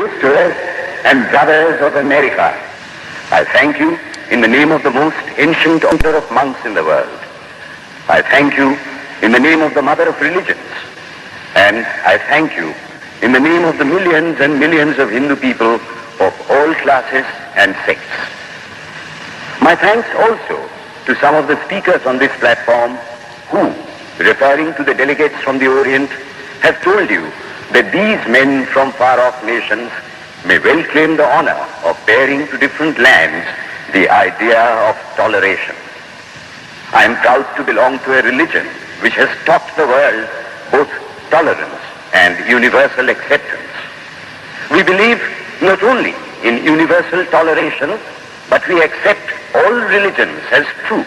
sisters and brothers of America, I thank you in the name of the most ancient order of monks in the world. I thank you in the name of the mother of religions. And I thank you in the name of the millions and millions of Hindu people of all classes and sects. My thanks also to some of the speakers on this platform who, referring to the delegates from the Orient, have told you that these men from far-off nations may well claim the honor of bearing to different lands the idea of toleration. I am proud to belong to a religion which has taught the world both tolerance and universal acceptance. We believe not only in universal toleration, but we accept all religions as true.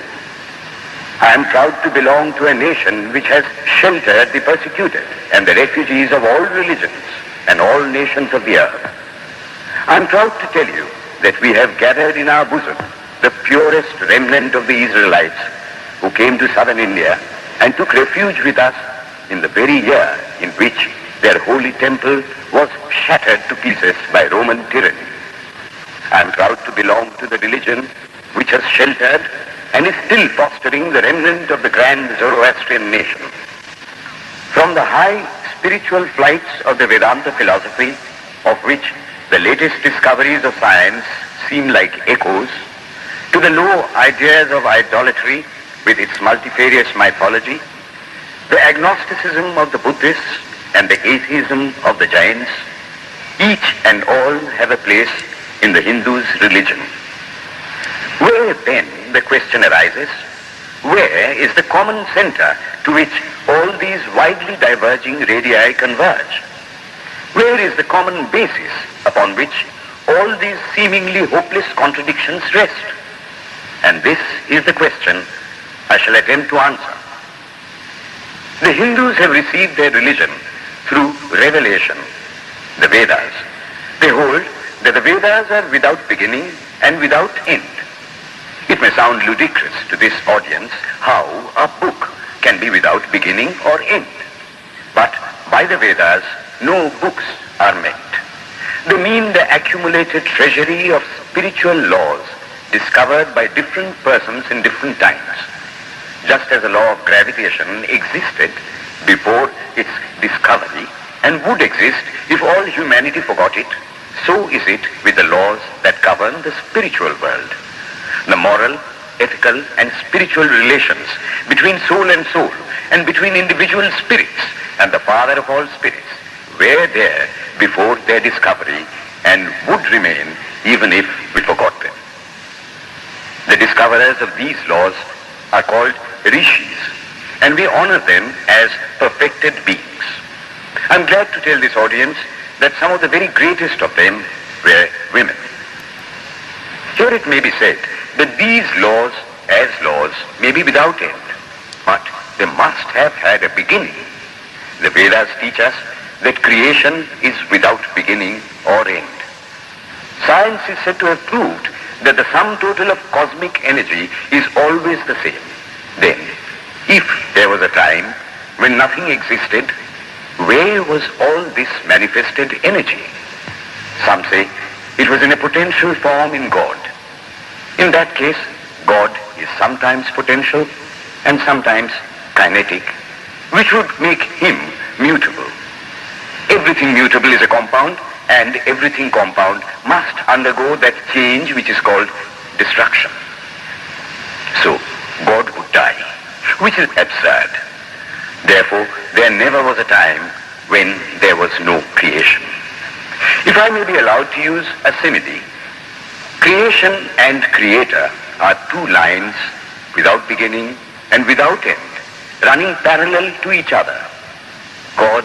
I am proud to belong to a nation which has sheltered the persecuted and the refugees of all religions and all nations of the earth. I am proud to tell you that we have gathered in our bosom the purest remnant of the Israelites who came to southern India and took refuge with us in the very year in which their holy temple was shattered to pieces by Roman tyranny. I am proud to belong to the religion which has sheltered and is still fostering the remnant of the grand Zoroastrian nation. From the high spiritual flights of the Vedanta philosophy, of which the latest discoveries of science seem like echoes, to the low ideas of idolatry with its multifarious mythology, the agnosticism of the Buddhists and the atheism of the Jains, each and all have a place in the Hindu's religion. Where then, the question arises, where is the common center to which all these widely diverging radii converge? Where is the common basis upon which all these seemingly hopeless contradictions rest? And this is the question I shall attempt to answer. The Hindus have received their religion through revelation, the Vedas. They hold that the Vedas are without beginning and without end. It may sound ludicrous to this audience how a book can be without beginning or end. But by the Vedas, no books are meant. They mean the accumulated treasury of spiritual laws discovered by different persons in different times. Just as the law of gravitation existed before its discovery and would exist if all humanity forgot it, so is it with the laws that govern the spiritual world. The moral, ethical, and spiritual relations between soul and between individual spirits and the Father of all spirits were there before their discovery and would remain even if we forgot them. The discoverers of these laws are called rishis, and we honor them as perfected beings. I'm glad to tell this audience that some of the very greatest of them were women. Here it may be said that these laws, as laws, may be without end, but they must have had a beginning. The Vedas teach us that creation is without beginning or end. Science is said to have proved that the sum total of cosmic energy is always the same. Then, if there was a time when nothing existed, where was all this manifested energy? Some say it was in a potential form in God. In that case, God is sometimes potential and sometimes kinetic, which would make him mutable. Everything mutable is a compound, and everything compound must undergo that change which is called destruction. So, God would die, which is absurd. Therefore, there never was a time when there was no creation. If I may be allowed to use a simile, creation and creator are two lines without beginning and without end, running parallel to each other. God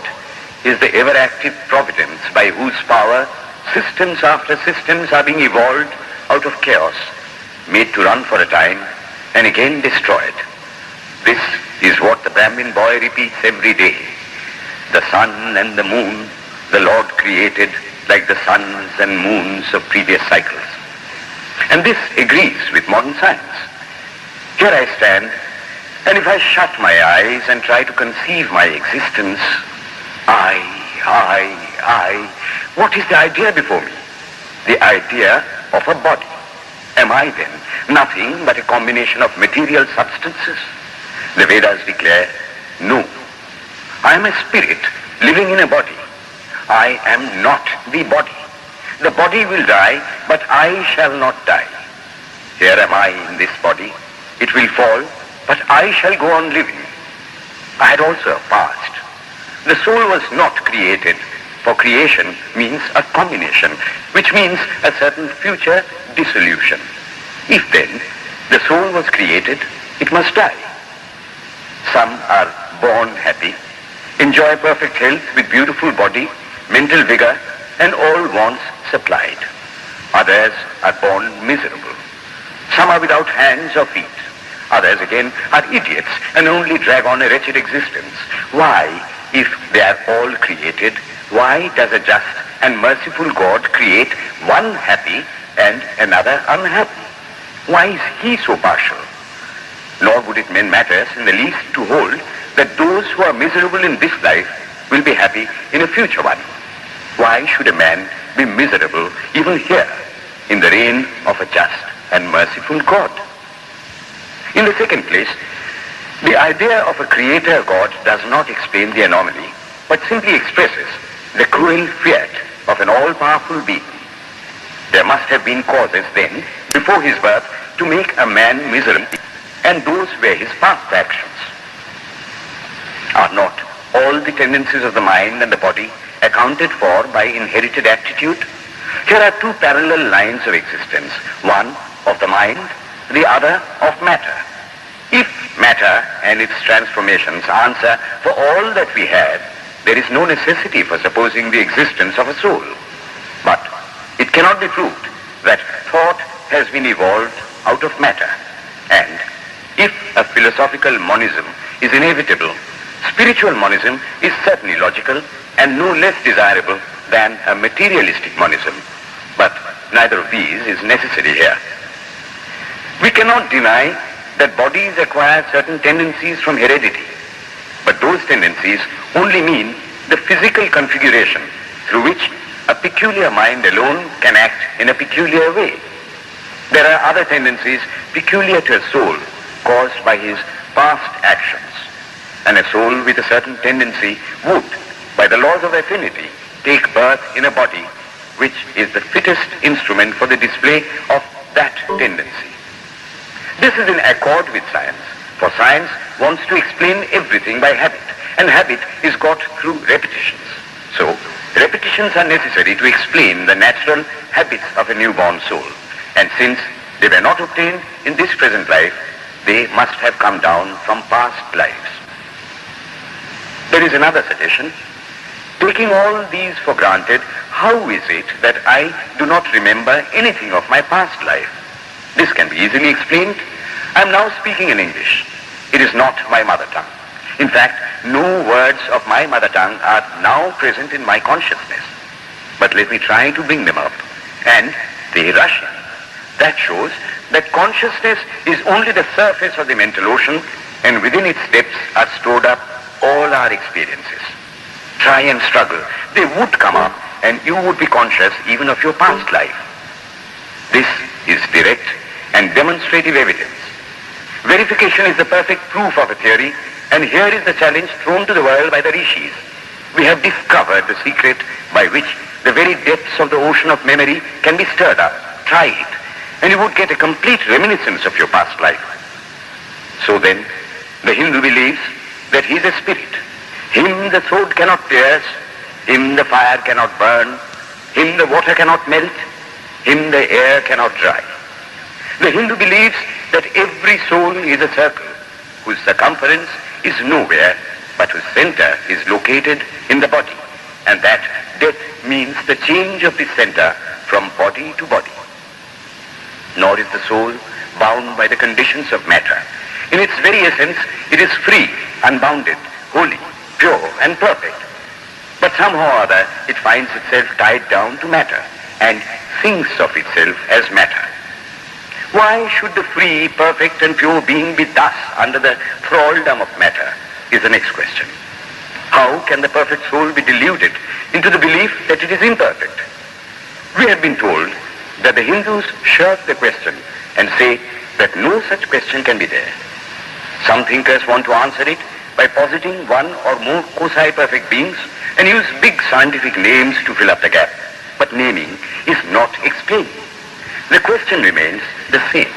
is the ever-active providence by whose power systems after systems are being evolved out of chaos, made to run for a time and again destroyed. This is what the Brahmin boy repeats every day. The sun and the moon the Lord created like the suns and moons of previous cycles. And this agrees with modern science. Here I stand, and if I shut my eyes and try to conceive my existence, I What is the idea before me? The idea of a body. Am I then nothing but a combination of material substances? The Vedas declare, no. I am a spirit living in a body. I am not the body. The body will die, but I shall not die. Here am I in this body. It will fall, but I shall go on living. I had also a past. The soul was not created, for creation means a combination, which means a certain future dissolution. If then the soul was created, it must die. Some are born happy, enjoy perfect health with beautiful body, mental vigor, and all wants supplied. Others are born miserable. Some are without hands or feet. Others again are idiots and only drag on a wretched existence. Why, if they are all created, why does a just and merciful God create one happy and another unhappy? Why is he so partial? Nor would it matter in the least to hold that those who are miserable in this life will be happy in a future one. Why should a man be miserable even here in the reign of a just and merciful God? In the second place, the idea of a creator God does not explain the anomaly, but simply expresses the cruel fiat of an all-powerful being. There must have been causes then, before his birth, to make a man miserable, and those were his past actions. Are not all the tendencies of the mind and the body accounted for by inherited aptitude? Here are two parallel lines of existence, one of the mind, the other of matter. If matter and its transformations answer for all that we have, there is no necessity for supposing the existence of a soul. But it cannot be proved that thought has been evolved out of matter. And if a philosophical monism is inevitable, spiritual monism is certainly logical and no less desirable than a materialistic monism. But neither of these is necessary here. We cannot deny that bodies acquire certain tendencies from heredity, but those tendencies only mean the physical configuration through which a peculiar mind alone can act in a peculiar way. There are other tendencies peculiar to a soul caused by his past actions, and a soul with a certain tendency would, by the laws of affinity, take birth in a body which is the fittest instrument for the display of that tendency. This is in accord with science, for science wants to explain everything by habit, and habit is got through repetitions. So, repetitions are necessary to explain the natural habits of a newborn soul, and since they were not obtained in this present life, they must have come down from past lives. There is another suggestion. Taking all these for granted, how is it that I do not remember anything of my past life? This can be easily explained. I am now speaking in English. It is not my mother tongue. In fact, no words of my mother tongue are now present in my consciousness. But let me try to bring them up. And they rush in. That shows that consciousness is only the surface of the mental ocean, and within its depths are stored up all our experiences. Try and struggle. They would come up, and you would be conscious even of your past life. This is direct and demonstrative evidence. Verification is the perfect proof of a theory, and here is the challenge thrown to the world by the rishis. We have discovered the secret by which the very depths of the ocean of memory can be stirred up. Try it, and you would get a complete reminiscence of your past life. So then, the Hindu believes that he is a spirit. Him the sword cannot pierce, him the fire cannot burn, him the water cannot melt, him the air cannot dry. The Hindu believes that every soul is a circle whose circumference is nowhere, but whose center is located in the body, and that death means the change of the center from body to body. Nor is the soul bound by the conditions of matter. In its very essence, it is free, unbounded, holy, pure, and perfect. But somehow or other, it finds itself tied down to matter and thinks of itself as matter. Why should the free, perfect, and pure being be thus under the thraldom of matter is the next question. How How can the perfect soul be deluded into the belief that it is imperfect? We have been told that the Hindus shirk the question and say that no such question can be there. Some thinkers want to answer it by positing one or more quasi-perfect beings and use big scientific names to fill up the gap. But naming is not explaining. The question remains the same.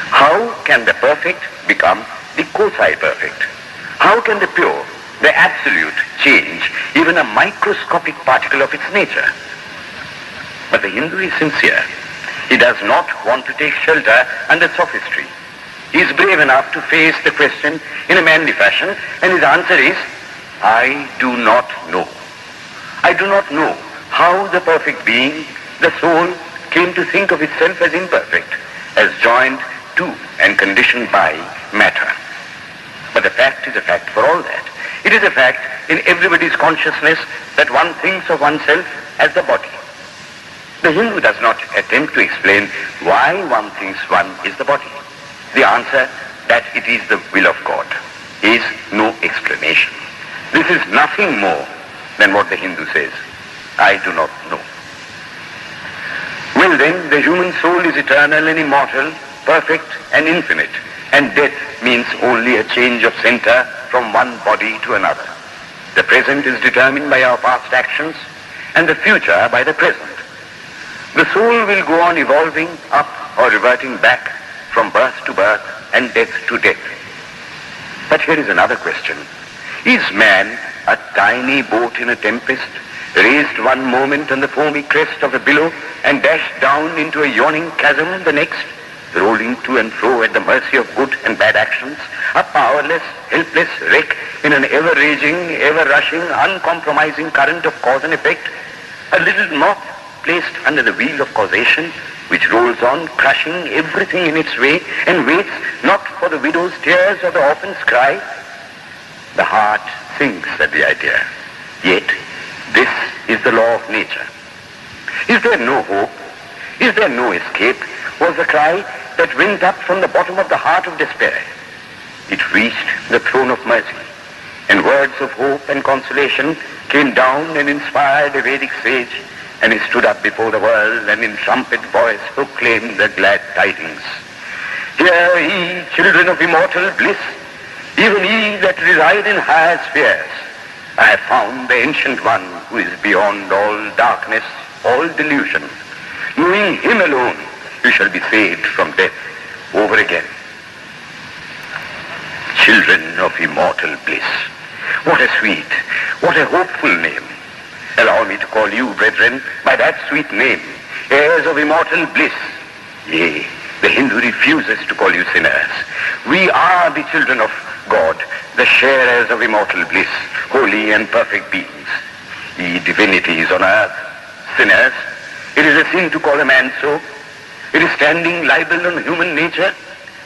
How can the perfect become the quasi-perfect? How can the pure, the absolute, change even a microscopic particle of its nature? But the Hindu is sincere. He does not want to take shelter under sophistry. He is brave enough to face the question in a manly fashion, and his answer is, I do not know. I do not know how the perfect being, the soul, came to think of itself as imperfect, as joined to and conditioned by matter. But the fact is a fact for all that. It is a fact in everybody's consciousness that one thinks of oneself as the body. The Hindu does not attempt to explain why one thinks one is the body. The answer that it is the will of God is no explanation. This is nothing more than what the Hindu says, I do not know. Well then, the human soul is eternal and immortal, perfect and infinite, and death means only a change of center from one body to another. The present is determined by our past actions, and the future by the present. The soul will go on evolving up or reverting back from birth to birth and death to death. But here is another question. Is man a tiny boat in a tempest, raised one moment on the foamy crest of a billow and dashed down into a yawning chasm the next, rolling to and fro at the mercy of good and bad actions, a powerless, helpless wreck in an ever-raging, ever-rushing, uncompromising current of cause and effect, a little moth placed under the wheel of causation, which rolls on, crushing everything in its way, and waits not for the widow's tears or the orphan's cry? The heart sinks at the idea. Yet, this is the law of nature. Is there no hope? Is there no escape? Was the cry that went up from the bottom of the heart of despair. It reached the throne of mercy, and words of hope and consolation came down and inspired a Vedic sage, and he stood up before the world and in trumpet voice proclaimed the glad tidings. Hear ye, children of immortal bliss, even ye that reside in higher spheres. I have found the ancient one who is beyond all darkness, all delusion. Knowing him alone, you shall be saved from death over again. Children of immortal bliss. What a sweet, what a hopeful name. Allow me to call you, brethren, by that sweet name, heirs of immortal bliss. Yea, the Hindu refuses to call you sinners. We are the children of God, the sharers of immortal bliss, holy and perfect beings. Ye divinities on earth, sinners, it is a sin to call a man so. It is standing libel on human nature.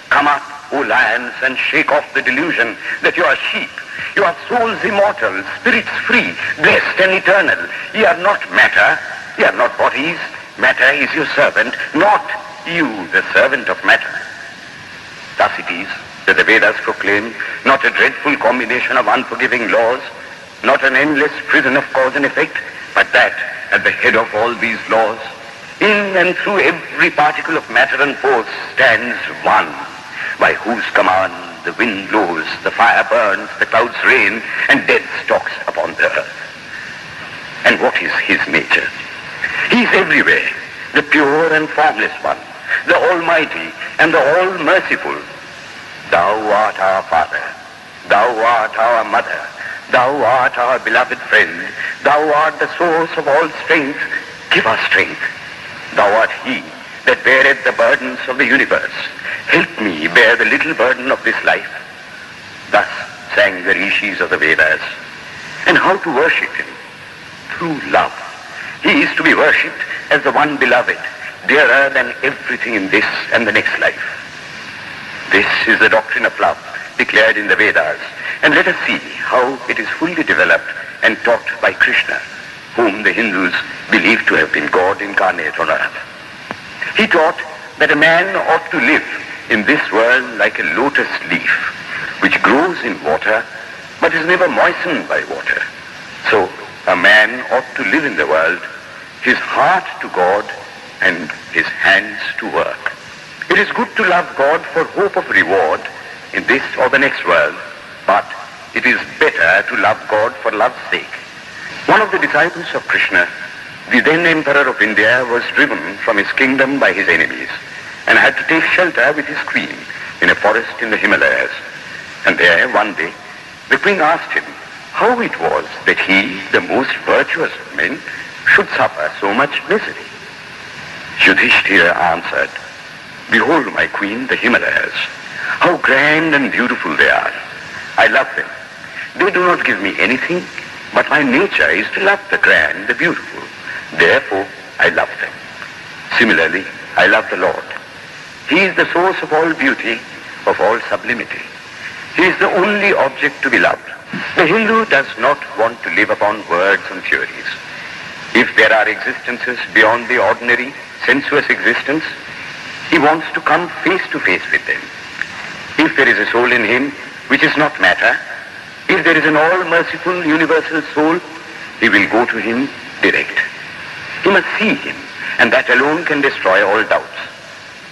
Come up, O lions, and shake off the delusion that you are sheep. You are souls immortal, spirits free, blessed and eternal. Ye are not matter, ye are not bodies. Matter is your servant, not you the servant of matter. Thus it is that the Vedas proclaim not a dreadful combination of unforgiving laws, not an endless prison of cause and effect, but that at the head of all these laws, in and through every particle of matter and force, stands one, by whose command the wind blows, the fire burns, the clouds rain, and death stalks upon the earth. And what is his nature? He is everywhere, the pure and formless one, the almighty and the all-merciful. Thou art our Father, thou art our Mother, thou art our beloved friend, thou art the source of all strength. Give us strength. Thou art he that beareth the burdens of the universe. Help me bear the little burden of this life. Thus sang the rishis of the Vedas. And how to worship him? Through love. He is to be worshipped as the one beloved, dearer than everything in this and the next life. This is the doctrine of love declared in the Vedas. And let us see how it is fully developed and taught by Krishna, whom the Hindus believe to have been God incarnate on earth. He taught that a man ought to live in this world like a lotus leaf, which grows in water, but is never moistened by water. So a man ought to live in the world, his heart to God and his hands to work. It is good to love God for hope of reward in this or the next world, but it is better to love God for love's sake. One of the disciples of Krishna, the then Emperor of India, was driven from his kingdom by his enemies and had to take shelter with his queen in a forest in the Himalayas. And there, one day, the queen asked him how it was that he, the most virtuous of men, should suffer so much misery. Yudhishthira answered, "Behold, my queen, the Himalayas. How grand and beautiful they are. I love them. They do not give me anything, but my nature is to love the grand, the beautiful. Therefore, I love them. Similarly, I love the Lord. He is the source of all beauty, of all sublimity. He is the only object to be loved." The Hindu does not want to live upon words and theories. If there are existences beyond the ordinary sensuous existence, he wants to come face to face with them. If there is a soul in him which is not matter, if there is an all-merciful universal soul, he will go to him direct. He must see him, and that alone can destroy all doubts.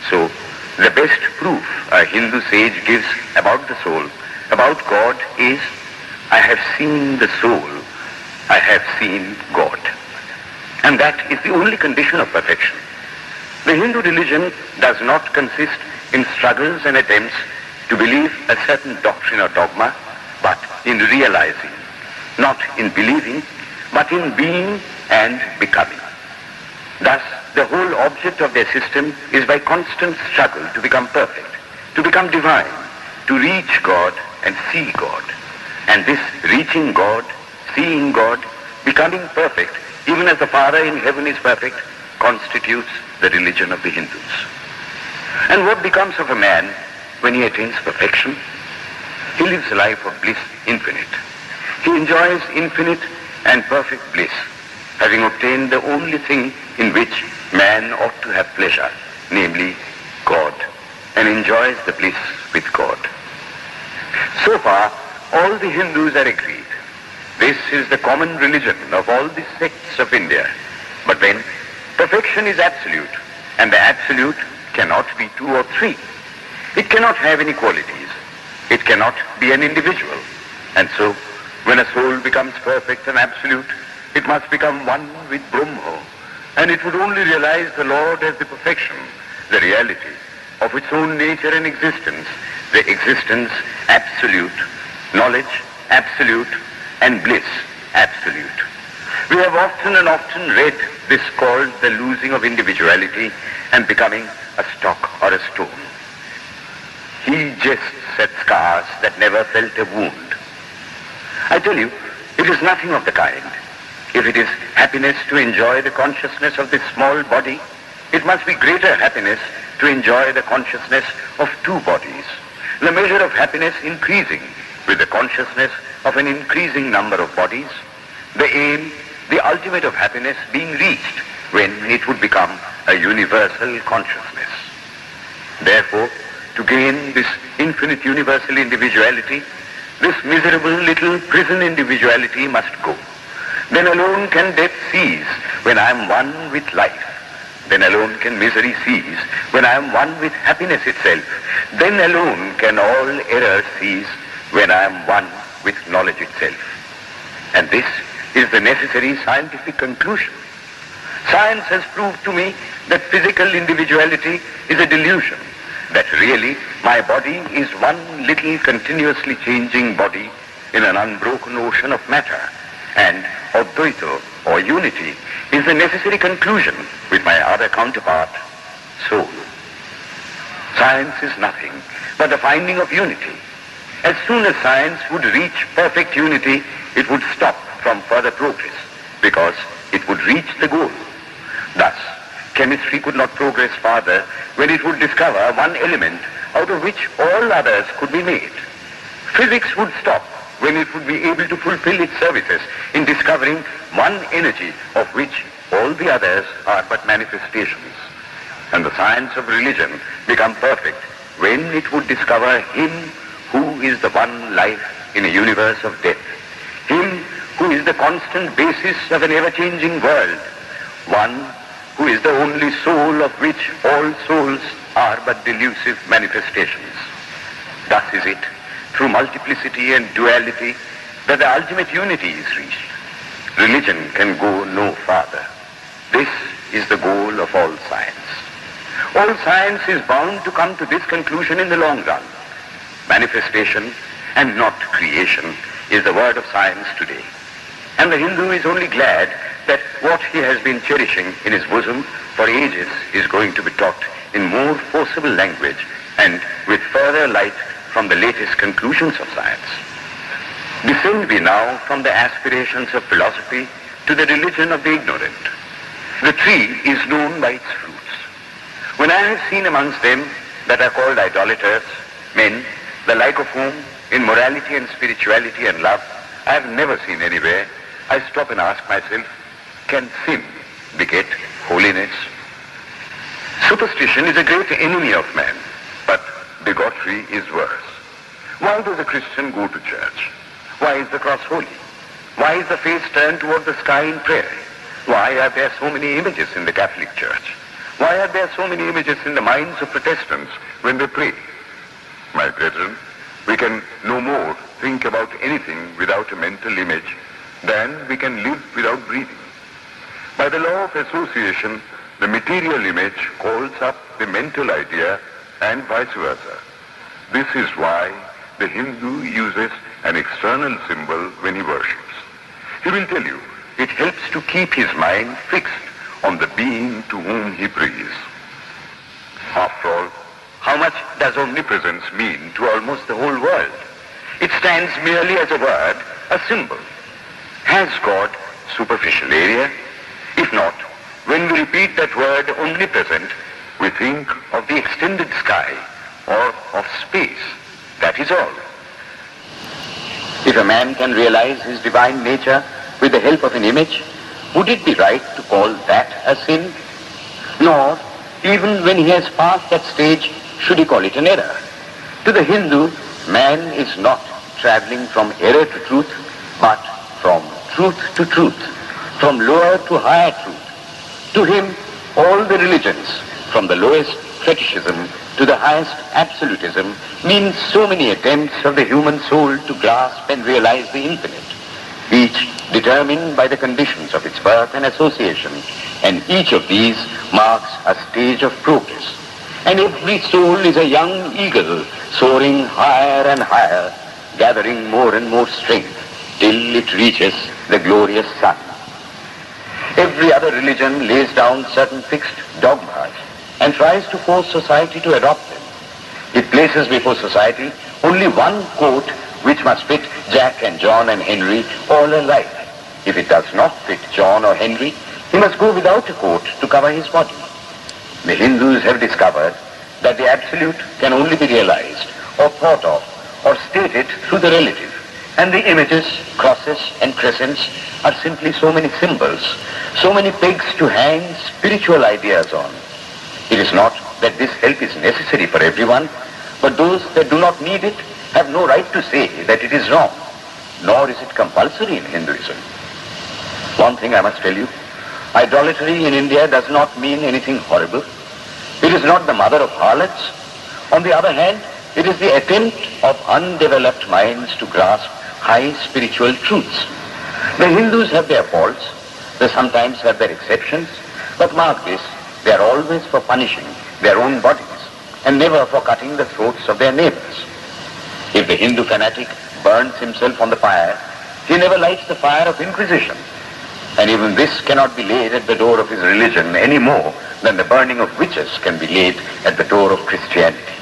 So, the best proof a Hindu sage gives about the soul, about God, is, "I have seen the soul, I have seen God." And that is the only condition of perfection. The Hindu religion does not consist in struggles and attempts to believe a certain doctrine or dogma, but in realizing, not in believing, but in being and becoming. Thus, the whole object of their system is by constant struggle to become perfect, to become divine, to reach God and see God. And this reaching God, seeing God, becoming perfect, even as the Father in heaven is perfect, constitutes the religion of the Hindus. And what becomes of a man when he attains perfection? He lives a life of bliss infinite. He enjoys infinite and perfect bliss, having obtained the only thing in which man ought to have pleasure, namely God, and enjoys the bliss with God. So far, all the Hindus are agreed. This is the common religion of all the sects of India. But then, perfection is absolute, and the absolute cannot be two or three. It cannot have any qualities. It cannot be an individual. And so, when a soul becomes perfect and absolute, it must become one with Brahma, and it would only realize the Lord as the perfection, the reality of its own nature and existence, the existence absolute, knowledge absolute, and bliss absolute. We have often and often read this called the losing of individuality and becoming a stock or a stone. He jests at scars that never felt a wound. I tell you, it is nothing of the kind. If it is happiness to enjoy the consciousness of this small body, it must be greater happiness to enjoy the consciousness of two bodies, the measure of happiness increasing with the consciousness of an increasing number of bodies, the aim, the ultimate of happiness being reached when it would become a universal consciousness. Therefore, to gain this infinite universal individuality, this miserable little prison individuality must go. Then alone can death cease when I am one with life. Then alone can misery cease when I am one with happiness itself. Then alone can all error cease when I am one with knowledge itself. And this is the necessary scientific conclusion. Science has proved to me that physical individuality is a delusion, that really my body is one little continuously changing body in an unbroken ocean of matter, and Advaita, or unity, is the necessary conclusion with my other counterpart, soul. Science is nothing but the finding of unity. As soon as science would reach perfect unity, it would stop from further progress, because it would reach the goal. Thus, chemistry could not progress farther when it would discover one element out of which all others could be made. Physics would stop when it would be able to fulfill its services in discovering one energy of which all the others are but manifestations. And the science of religion become perfect when it would discover Him who is the one life in a universe of death. Him who is the constant basis of an ever-changing world, one who is the only soul of which all souls are but delusive manifestations. Thus is it, through multiplicity and duality, that the ultimate unity is reached. Religion can go no farther. This is the goal of all science. All science is bound to come to this conclusion in the long run. Manifestation and not creation is the word of science today. And the Hindu is only glad that what he has been cherishing in his bosom for ages is going to be taught in more forcible language and with further light from the latest conclusions of science. Descend we now from the aspirations of philosophy to the religion of the ignorant. The tree is known by its fruits. When I have seen amongst them that are called idolaters, men, the like of whom in morality and spirituality and love I have never seen anywhere, I stop and ask myself, can sin beget holiness? Superstition is a great enemy of man, but bigotry is worse. Why does a Christian go to church? Why is the cross holy? Why is the face turned toward the sky in prayer? Why are there so many images in the Catholic Church? Why are there so many images in the minds of Protestants when they pray? My brethren, we can no more think about anything without a mental image than we can live without breathing. By the law of association, the material image calls up the mental idea and vice versa. This is why the Hindu uses an external symbol when he worships. He will tell you it helps to keep his mind fixed on the being to whom he prays. After all, how much does omnipresence mean to almost the whole world? It stands merely as a word, a symbol. Has God superficial area? If not, when we repeat that word omnipresent, we think of the extended sky or of space. That is all. If a man can realize his divine nature with the help of an image, would it be right to call that a sin? Nor, even when he has passed that stage, should he call it an error. To the Hindu, man is not traveling from error to truth, but from truth to truth, from lower to higher truth. To him, all the religions, from the lowest fetishism to the highest absolutism, means so many attempts of the human soul to grasp and realize the infinite, each determined by the conditions of its birth and association, and each of these marks a stage of progress. And every soul is a young eagle soaring higher and higher, gathering more and more strength till it reaches the glorious sun. Every other religion lays down certain fixed dogmas and tries to force society to adopt them. It places before society only one coat which must fit Jack and John and Henry all alike. If it does not fit John or Henry, he must go without a coat to cover his body. The Hindus have discovered that the absolute can only be realized or thought of or stated through the relative, and the images, crosses and crescents are simply so many symbols, so many pegs to hang spiritual ideas on. It is not that this help is necessary for everyone, but those that do not need it have no right to say that it is wrong, nor is it compulsory in Hinduism. One thing I must tell you, idolatry in India does not mean anything horrible. It is not the mother of harlots. On the other hand, it is the attempt of undeveloped minds to grasp high spiritual truths. The Hindus have their faults, they sometimes have their exceptions, but mark this, they are always for punishing their own bodies and never for cutting the throats of their neighbors. If the Hindu fanatic burns himself on the fire, he never lights the fire of inquisition. And even this cannot be laid at the door of his religion any more than the burning of witches can be laid at the door of Christianity.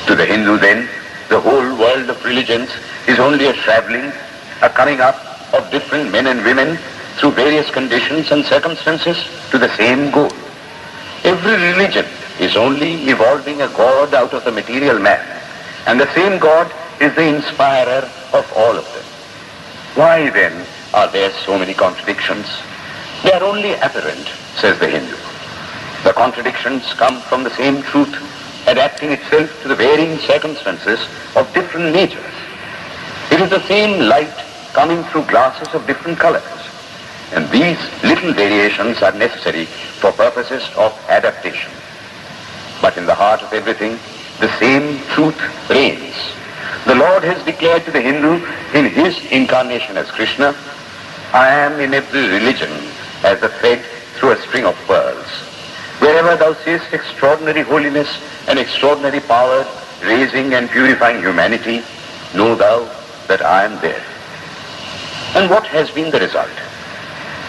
To the Hindu then, the whole world of religions is only a traveling, a coming up of different men and women through various conditions and circumstances to the same goal. Every religion is only evolving a God out of the material man, and the same God is the inspirer of all of them. Why then are there so many contradictions? They are only apparent, says the Hindu. The contradictions come from the same truth, adapting itself to the varying circumstances of different natures. It is the same light coming through glasses of different colors. And these little variations are necessary for purposes of adaptation. But in the heart of everything, the same truth reigns. The Lord has declared to the Hindu in his incarnation as Krishna, I am in every religion as a thread through a string of pearls. Wherever thou seest extraordinary holiness and extraordinary power raising and purifying humanity, know thou that I am there. And what has been the result?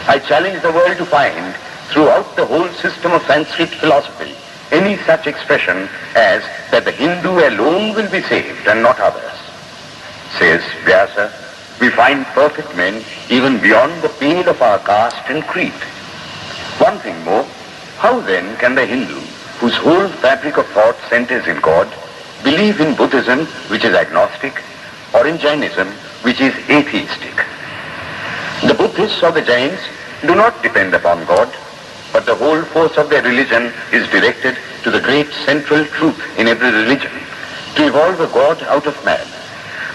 I challenge the world to find throughout the whole system of Sanskrit philosophy any such expression as that the Hindu alone will be saved and not others. Says Vyasa, we find perfect men even beyond the pale of our caste and creed. One thing more, how then can the Hindu, whose whole fabric of thought centers in God, believe in Buddhism, which is agnostic, or in Jainism, which is atheistic? The Buddhists or the Jains do not depend upon God, but the whole force of their religion is directed to the great central truth in every religion, to evolve a God out of man.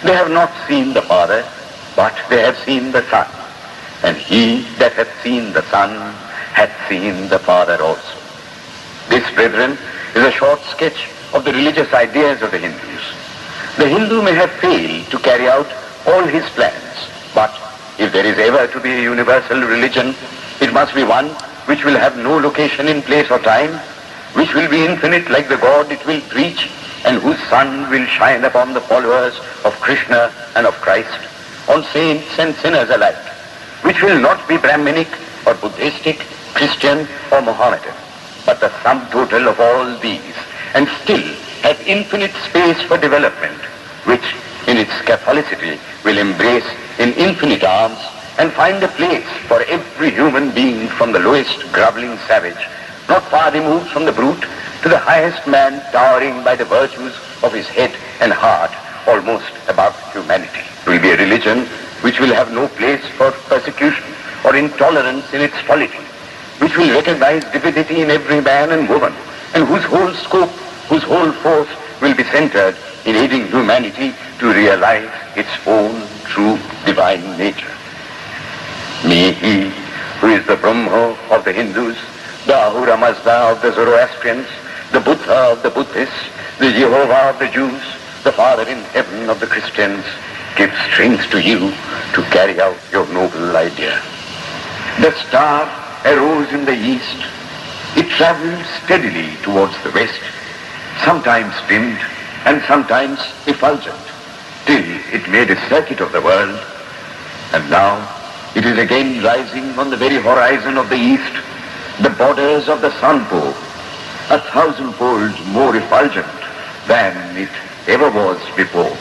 They have not seen the Father, but they have seen the Son. And he that hath seen the Son hath seen the Father also. This, brethren, is a short sketch of the religious ideas of the Hindus. The Hindu may have failed to carry out all his plans, but if there is ever to be a universal religion, it must be one which will have no location in place or time, which will be infinite like the God it will preach, and whose sun will shine upon the followers of Krishna and of Christ, on saints and sinners alike, which will not be Brahminic or Buddhistic, Christian or Mohammedan, but the sum total of all these, and still have infinite space for development, which in its Catholicity will embrace in infinite arms and find a place for every human being, from the lowest groveling savage, not far removed from the brute, to the highest man towering by the virtues of his head and heart almost above humanity. It will be a religion which will have no place for persecution or intolerance in its polity, which will recognize divinity in every man and woman, and whose whole scope, whose whole force will be centered in aiding humanity to realize its own true divine nature. May he, who is the Brahma of the Hindus, the Ahura Mazda of the Zoroastrians, the Buddha of the Buddhists, the Jehovah of the Jews, the Father in heaven of the Christians, give strength to you to carry out your noble idea. The star arose in the east. It traveled steadily towards the west, sometimes dimmed and sometimes effulgent, till it made a circuit of the world, and now it is again rising on the very horizon of the east, the borders of the sun pole, 1,000-fold more effulgent than it ever was before.